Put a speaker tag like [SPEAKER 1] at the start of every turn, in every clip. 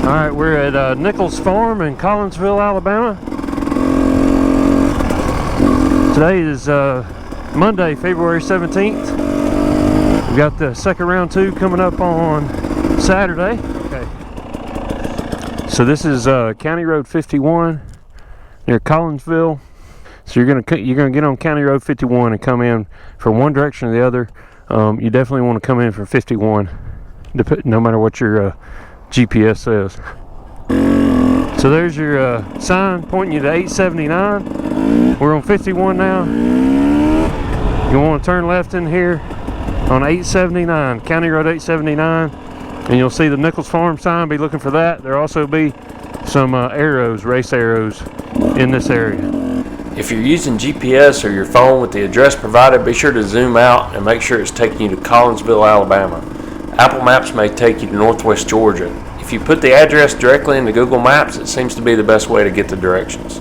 [SPEAKER 1] Alright, we're at Nichols Farm in Collinsville, Alabama. Today is Monday, February 17th. We've got the second round 2 coming up on Saturday. Okay. So this is County Road 51 near Collinsville. So you're gonna get on County Road 51 and come in from one direction or the other. You definitely want to come in from 51, no matter what your GPS says. So there's your sign pointing you to 879. We're on 51 now. You want to turn left in here on 879, County Road 879, and you'll see the Nichols Farm sign. Be looking for that. There'll also be some arrows, race arrows, in this area.
[SPEAKER 2] If you're using GPS or your phone with the address provided, be sure to zoom out and make sure it's taking you to Collinsville, Alabama. Apple Maps may take you to Northwest Georgia. If you put the address directly into Google Maps, it seems to be the best way to get the directions.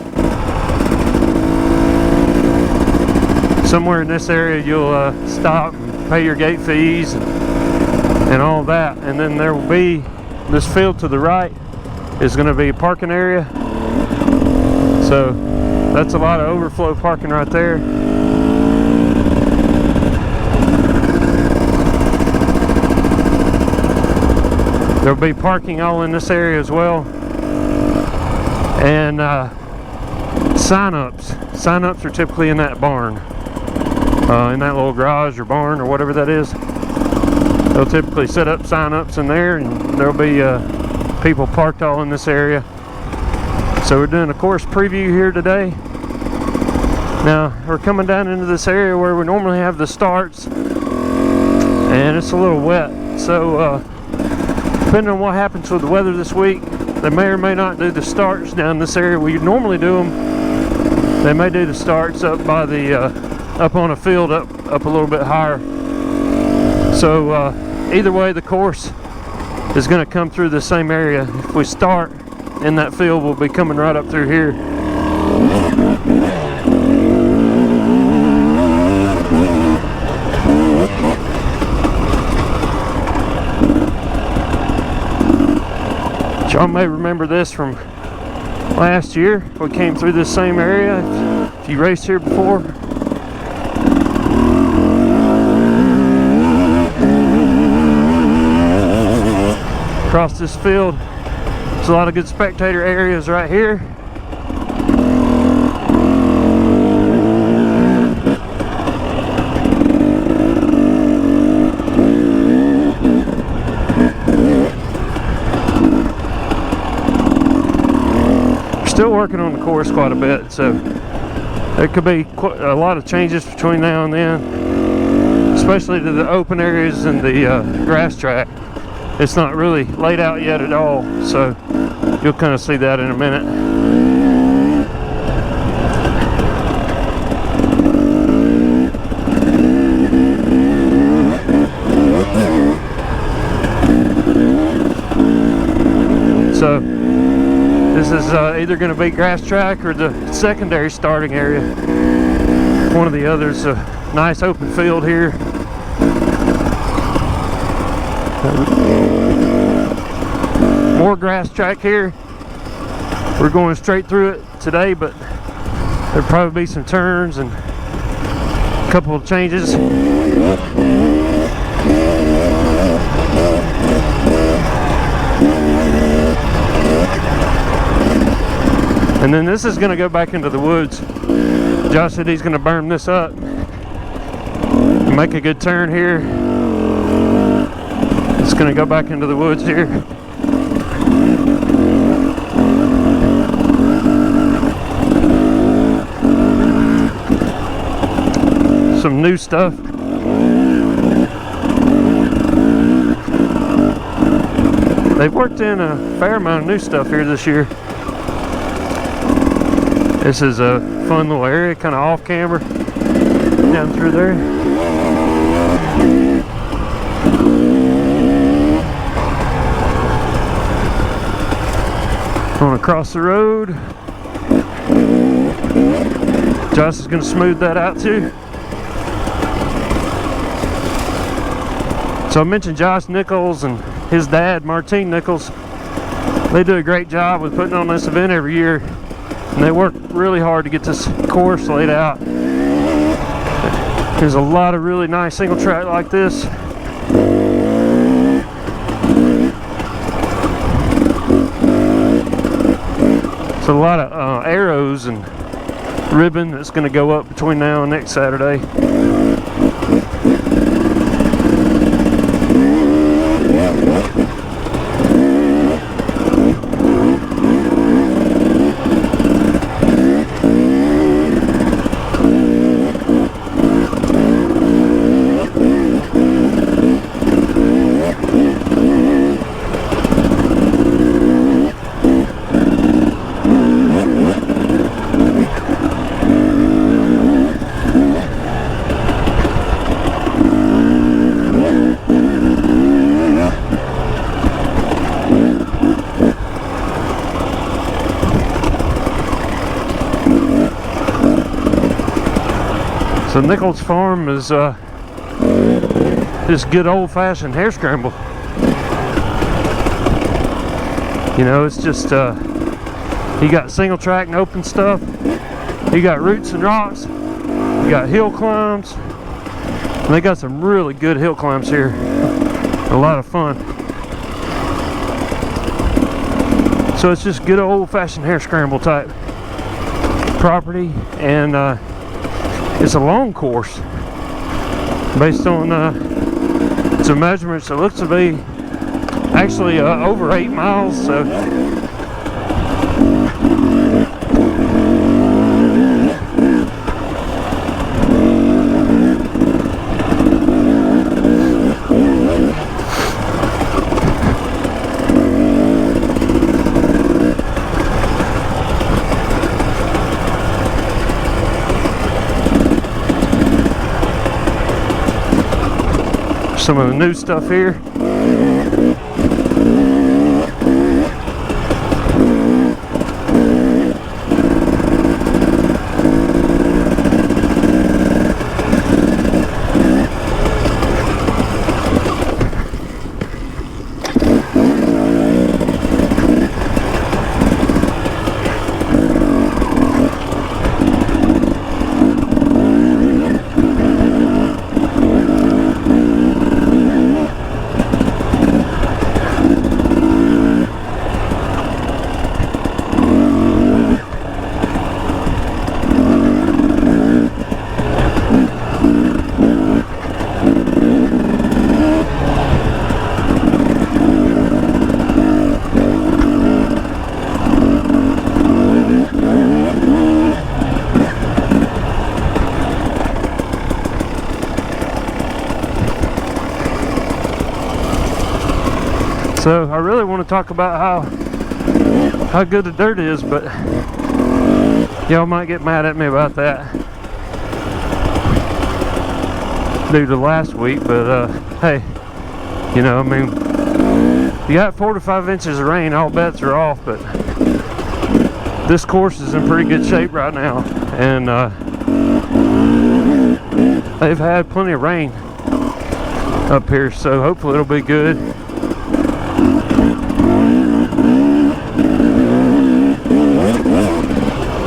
[SPEAKER 1] Somewhere in this area you'll stop and pay your gate fees and all that, and then there will be this field to the right is going to be a parking area. So that's a lot of overflow parking right there. There'll be parking all in this area as well. And sign-ups. Sign-ups are typically in that barn. In that little garage or barn or whatever that is. They'll typically set up sign-ups in there, and there'll be people parked all in this area. So we're doing a course preview here today. Now we're coming down into this area where we normally have the starts, and it's a little wet. So depending on what happens with the weather this week, they may or may not do the starts down this area. We normally do them. They may do the starts up by the up on a field up a little bit higher. So either way, the course is going to come through the same area. If we start in that field, we'll be coming right up through here. Y'all may remember this from last year. We came through this same area. If you raced here before. Across this field, there's a lot of good spectator areas right here. Still working on the course quite a bit, so there could be a lot of changes between now and then, especially to the open areas and the grass track. It's not really laid out yet at all, so you'll kind of see that in a minute. So this is either going to be grass track or the secondary starting area. One of the others. A nice open field here. More grass track here. We're going straight through it today, but there'll probably be some turns and a couple of changes. And then this is going to go back into the woods. Josh said he's going to berm this up. Make a good turn here. It's going to go back into the woods here. Some new stuff. They've worked in a fair amount of new stuff here this year. This is a fun little area, kind of off camera, down through there. Going across the road. Josh is going to smooth that out too. So I mentioned Josh Nichols and his dad, Martine Nichols. They do a great job with putting on this event every year, and they work really hard to get this course laid out. There's a lot of really nice single track like this. So a lot of arrows and ribbon that's going to go up between now and next Saturday. So Nichols Farm is this good old-fashioned hare scramble. You know, it's just you got single track and open stuff. You got roots and rocks. You got hill climbs. And they got some really good hill climbs here. A lot of fun. So it's just good old-fashioned hare scramble type property, and it's a long course based on some measurements. It looks to be actually over 8 miles. So some of the new stuff here. So I really want to talk about how good the dirt is, but y'all might get mad at me about that due to last week. But hey, you know, I mean, you got 4 to 5 inches of rain, all bets are off. But this course is in pretty good shape right now, and they've had plenty of rain up here, so hopefully it'll be good.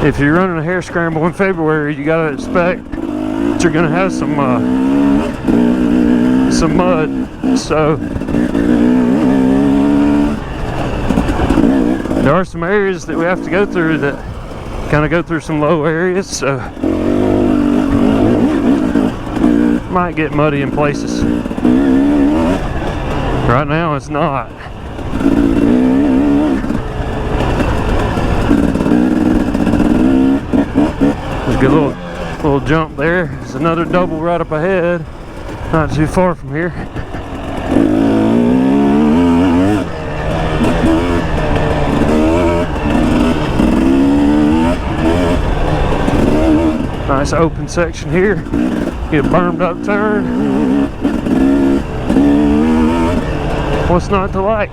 [SPEAKER 1] If you're running a hare scramble in February, you gotta expect that you're gonna have some mud. So there are some areas that we have to go through that kind of go through some low areas, so might get muddy in places. Right now it's not. There's a good little jump there. There's another double right up ahead, not too far from here. Nice open section here. Get a bermed up turn. What's not to like?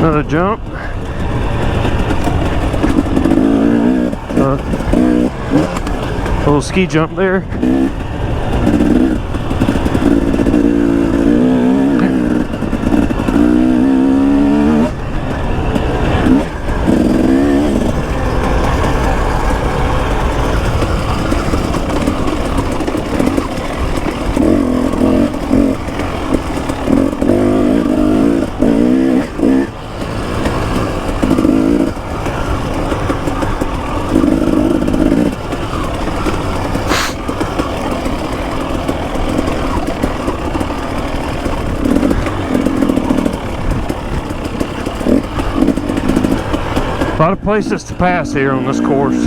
[SPEAKER 1] Another jump. Little ski jump there. A lot of places to pass here on this course.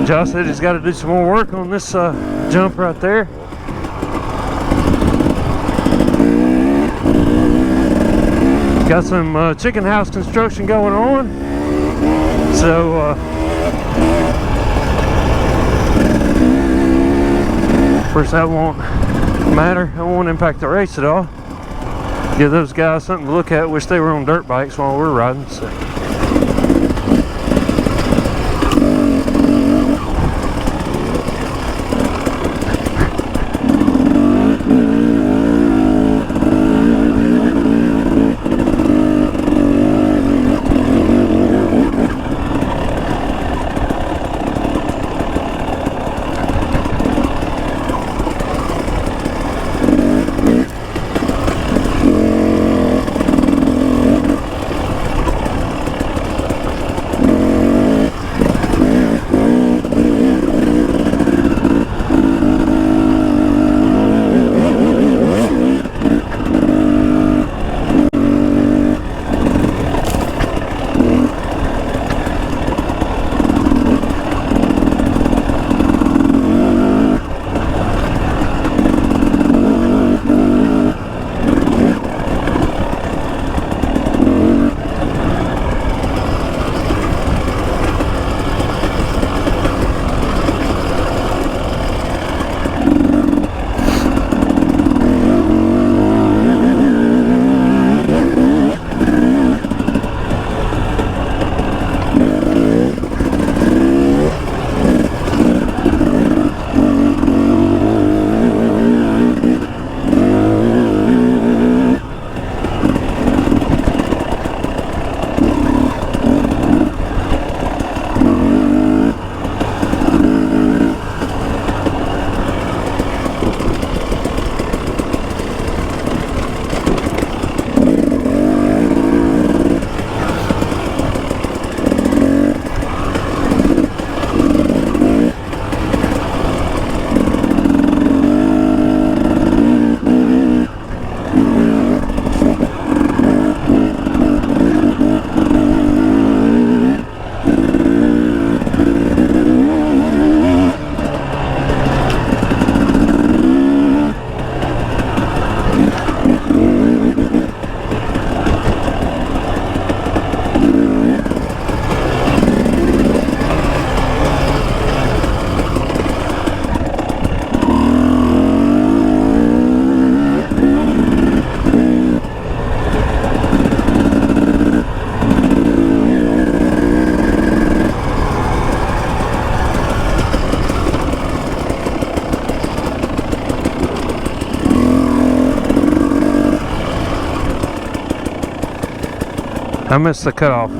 [SPEAKER 1] Josh said he's got to do some more work on this jump right there. Got some chicken house construction going on, so of course that won't matter. It won't impact the race at all. Give those guys something to look at. Wish they were on dirt bikes while we're riding. So. I missed the cutoff.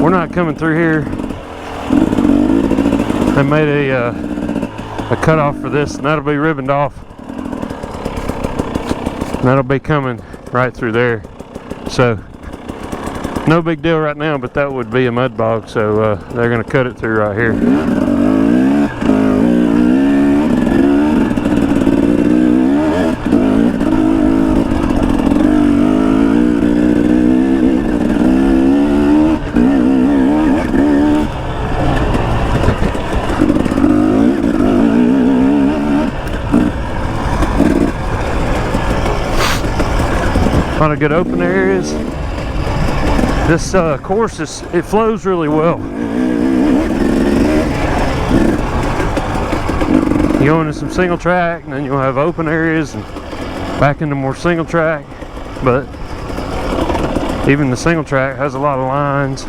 [SPEAKER 1] We're not coming through here. They made a cutoff for this, and that'll be ribboned off. And that'll be coming right through there. So no big deal right now, but that would be a mud bog, so they're going to cut it through right here. A lot of good open areas. This course it flows really well. You go into some single track, and then you'll have open areas and back into more single track. But even the single track has a lot of lines.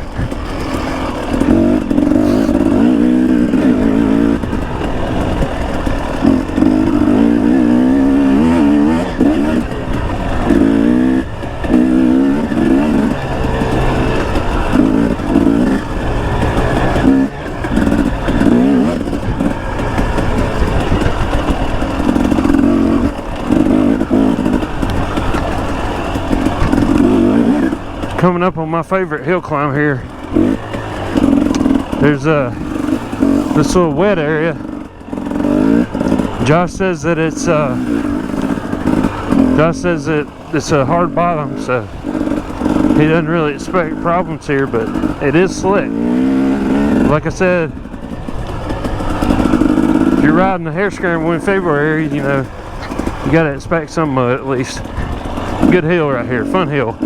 [SPEAKER 1] Coming up on my favorite hill climb here. There's this little wet area. Josh says that it's a hard bottom, so he doesn't really expect problems here, but it is slick. Like I said, if you're riding the hare scramble in February, you know, you gotta expect some mud at least. Good hill right here, fun hill.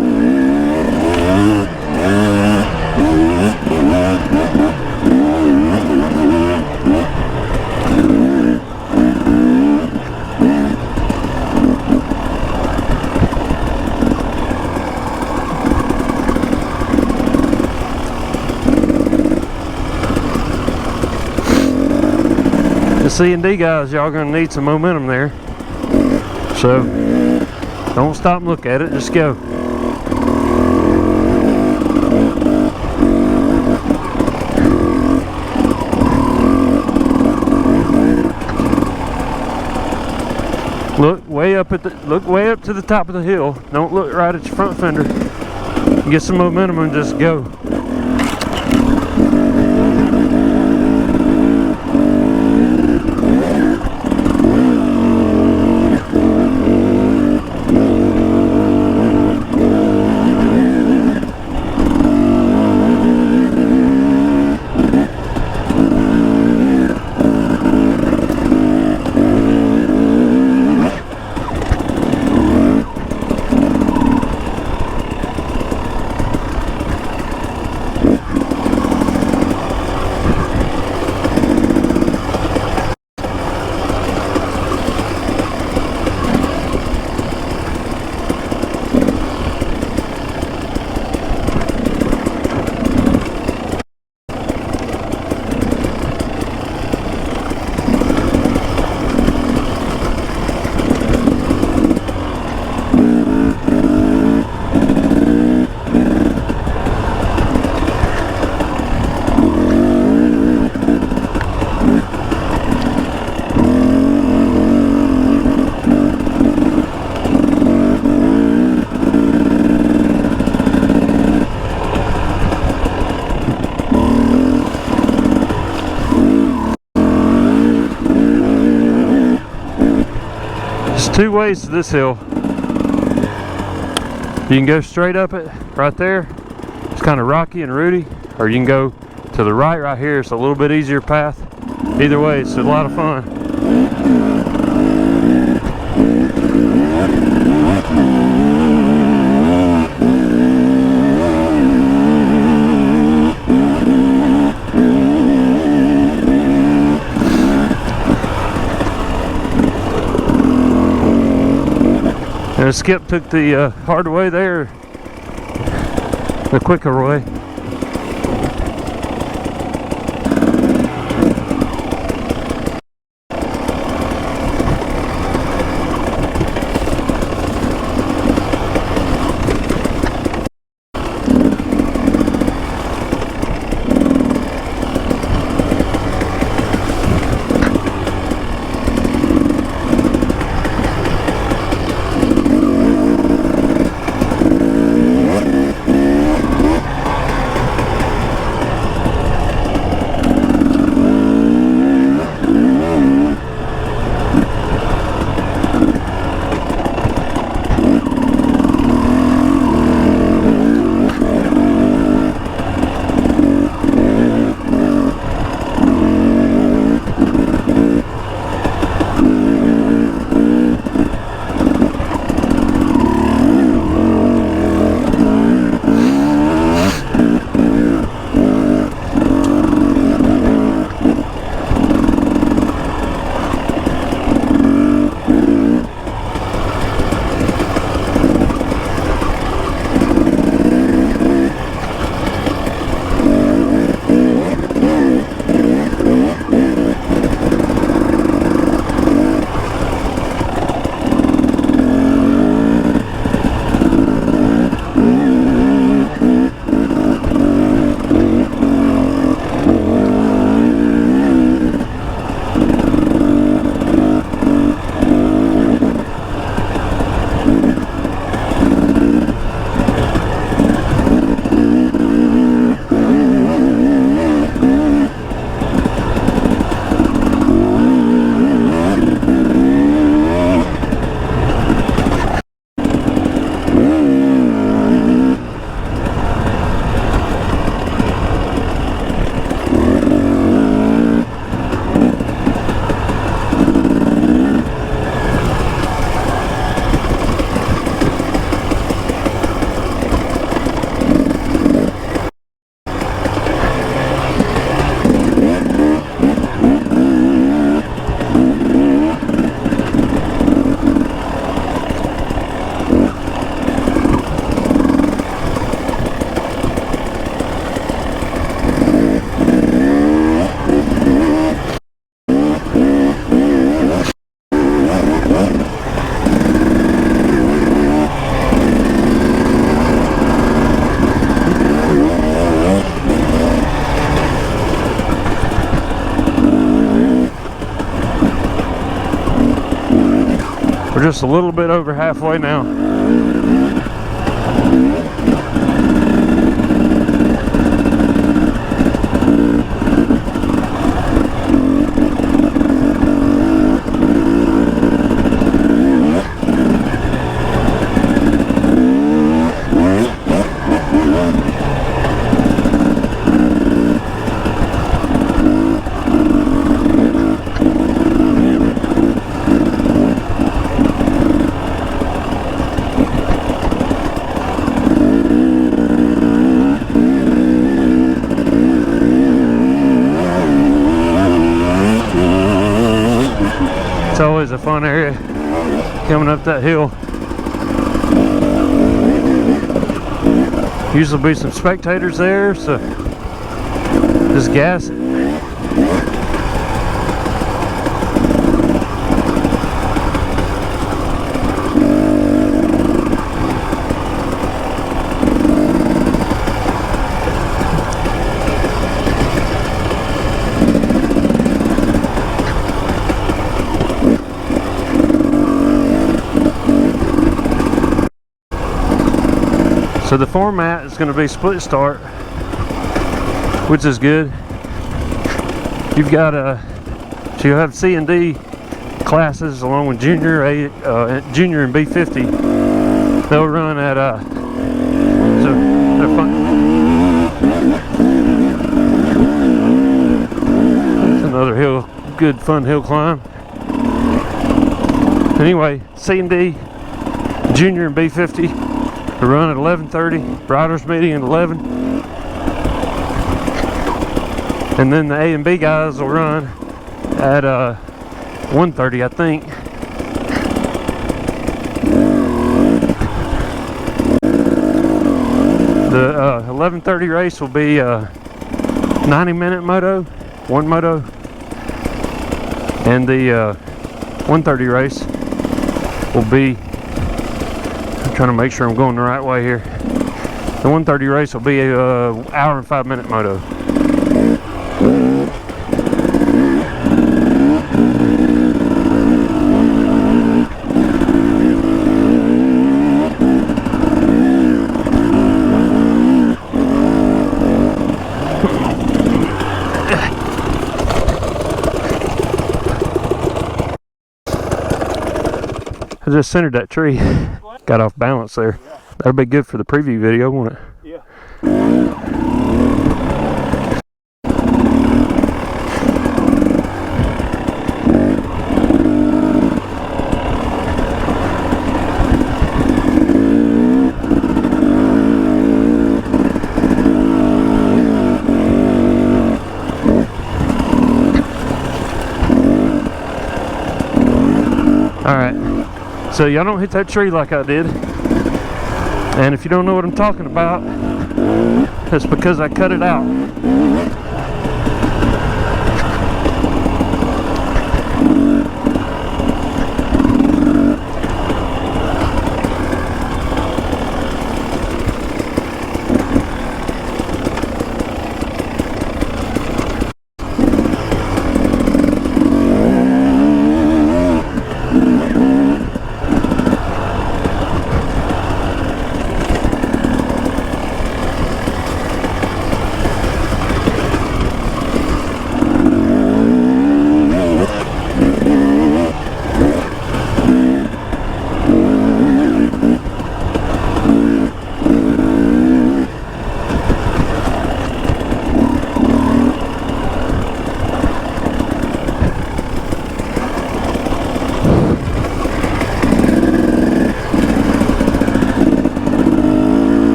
[SPEAKER 1] The C&D guys, y'all gonna need some momentum there. So don't stop and look at it, just go. Look way up to the top of the hill. Don't look right at your front fender. Get some momentum and just go. Two ways to this hill. You can go straight up it right there. It's kind of rocky and rooty, or you can go to the right here. It's a little bit easier path. Either way, it's a lot of fun. And Skip took the hard way there, the quicker way. We're just a little bit over halfway now. It's always a fun area coming up that hill. Usually be some spectators there, so just gas it. So the format is going to be split start, which is good. You've got so you'll have C and D classes along with junior and B50. They'll run at so they're fun. That's another hill, good fun hill climb. Anyway, C and D, junior and B50. We run at 11:30, riders meeting at 11, and then the A and B guys will run at 1:30, I think. The 11:30 race will be 90-minute moto, one moto, and the 1:30 race will be, trying to make sure I'm going the right way here. The 1:30 race will be a hour and 5-minute moto. I just centered that tree. Got off balance there. That'll be good for the preview video, won't it?
[SPEAKER 3] Yeah.
[SPEAKER 1] Alright. So y'all don't hit that tree like I did. And if you don't know what I'm talking about, it's because I cut it out.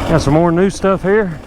[SPEAKER 1] Got some more new stuff here.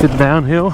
[SPEAKER 1] to the downhill.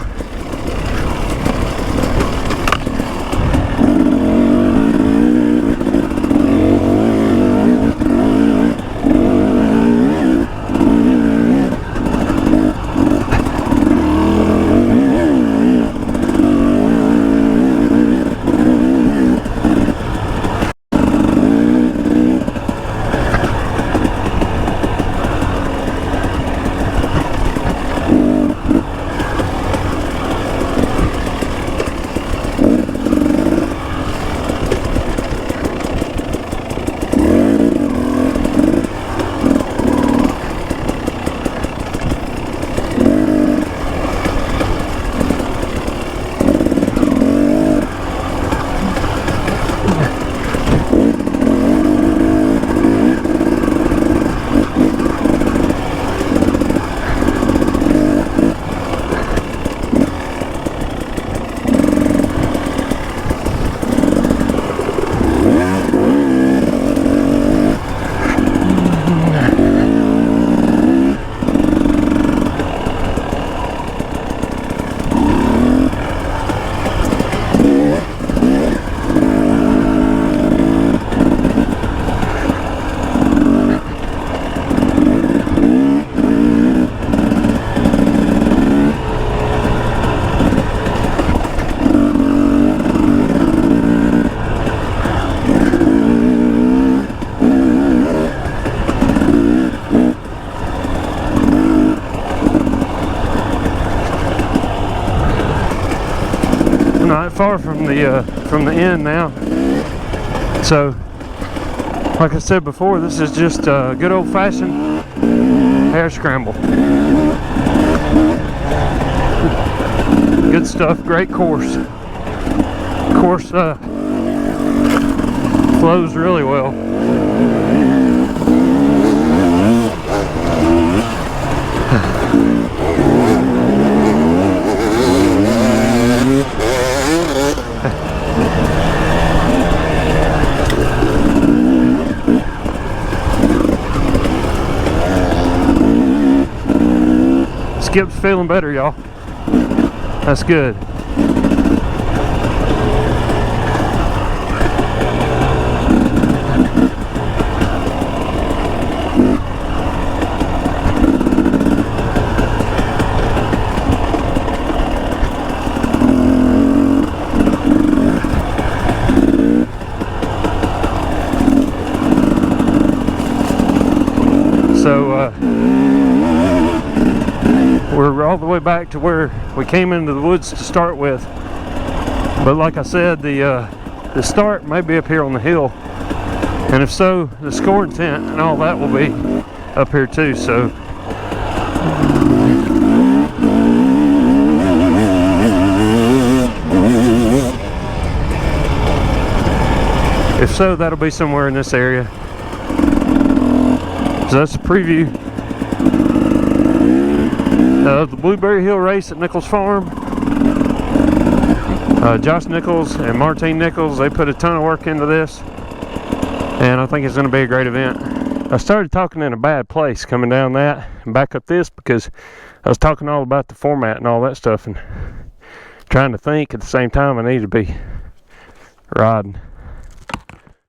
[SPEAKER 1] Not far from the end now. So, like I said before, this is just a good old-fashioned hare scramble. Good stuff. Great course. Course flows really well. Skip's feeling better, y'all. That's good. So, we're all the way back to where we came into the woods to start with, but like I said, the start may be up here on the hill, and if so, the scoring tent and all that will be up here too. So if so, that'll be somewhere in this area. So that's a preview of the Blueberry Hill race at Nichols Farm. Josh Nichols and Martine Nichols, they put a ton of work into this, and I think it's going to be a great event. I started talking in a bad place coming down that and back up this because I was talking all about the format and all that stuff and trying to think at the same time I need to be riding.